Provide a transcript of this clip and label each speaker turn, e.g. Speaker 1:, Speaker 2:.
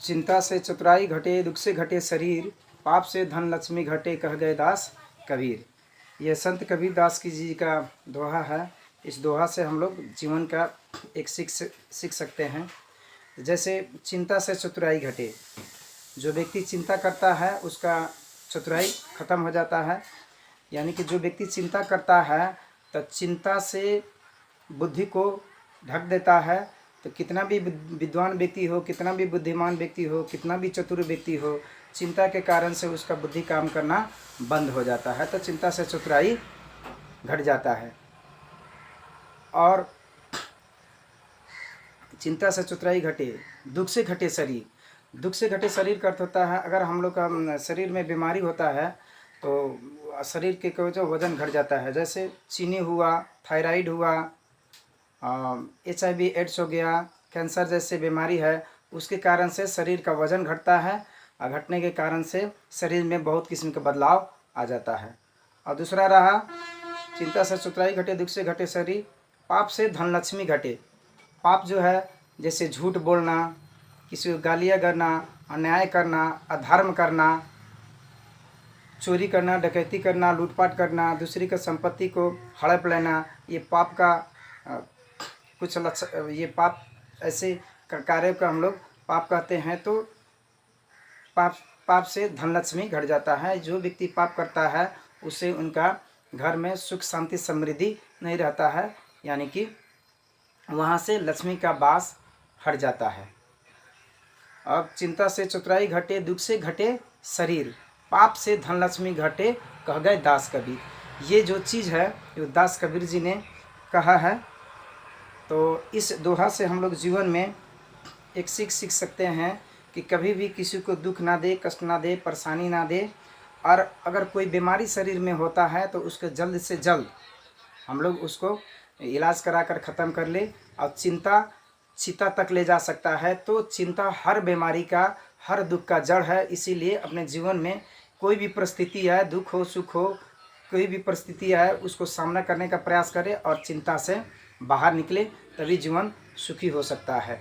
Speaker 1: चिंता से चतुराई घटे, दुख से घटे शरीर, पाप से धन लक्ष्मी घटे, कह गए दास कबीर। यह संत कबीर दास की जी का दोहा है। इस दोहा से हम लोग जीवन का एक सीख सकते हैं। जैसे चिंता से चतुराई घटे, जो व्यक्ति चिंता करता है उसका चतुराई खत्म हो जाता है। यानी कि जो व्यक्ति चिंता करता है तो चिंता से बुद्धि को ढक देता है। तो कितना भी विद्वान व्यक्ति हो, कितना भी बुद्धिमान व्यक्ति हो, कितना भी चतुर व्यक्ति हो, चिंता के कारण से उसका बुद्धि काम करना बंद हो जाता है। तो चिंता से चतुराई घट जाता है। और चिंता से चतुराई घटे, दुख से घटे शरीर। दुख से घटे शरीर का अर्थ होता है, अगर हम लोग का शरीर में बीमारी होता है तो शरीर के जो वजन घट जाता है। जैसे चीनी हुआ, थायराइड हुआ, HIV एड्स हो गया, कैंसर जैसे बीमारी है, उसके कारण से शरीर का वजन घटता है और घटने के कारण से शरीर में बहुत किस्म के बदलाव आ जाता है। और दूसरा रहा, चिंता से चतुराई घटे, दुख से घटे शरीर, पाप से धन लक्ष्मी घटे। पाप जो है जैसे झूठ बोलना, किसी को गालियाँ करना, अन्याय करना, अधर्म करना, चोरी करना, डकैती करना, लूटपाट करना, दूसरी का संपत्ति को हड़प लेना, ये पाप का कुछ लक्षण, ये पाप ऐसे कार्यों का हम लोग पाप कहते हैं। तो पाप से धन लक्ष्मी घट जाता है। जो व्यक्ति पाप करता है उससे उनका घर में सुख शांति समृद्धि नहीं रहता है, यानी कि वहाँ से लक्ष्मी का वास हट जाता है। अब चिंता से चतुराई घटे, दुख से घटे शरीर, पाप से धन लक्ष्मी घटे, कह गए दास कबीर। ये जो चीज़ है जो दास कबीर जी ने कहा है, तो इस दोहा से हम लोग जीवन में एक सीख सकते हैं कि कभी भी किसी को दुख ना दे, कष्ट ना दे, परेशानी ना दे। और अगर कोई बीमारी शरीर में होता है तो उसको जल्द से जल्द हम लोग उसको इलाज करा कर ख़त्म कर ले। और चिंता तक ले जा सकता है। तो चिंता हर बीमारी का, हर दुख का जड़ है। इसीलिए अपने जीवन में कोई भी परिस्थिति है, दुख हो सुख हो, कोई भी परिस्थिति है, उसको सामना करने का प्रयास करें और चिंता से बाहर निकले, तभी जीवन सुखी हो सकता है।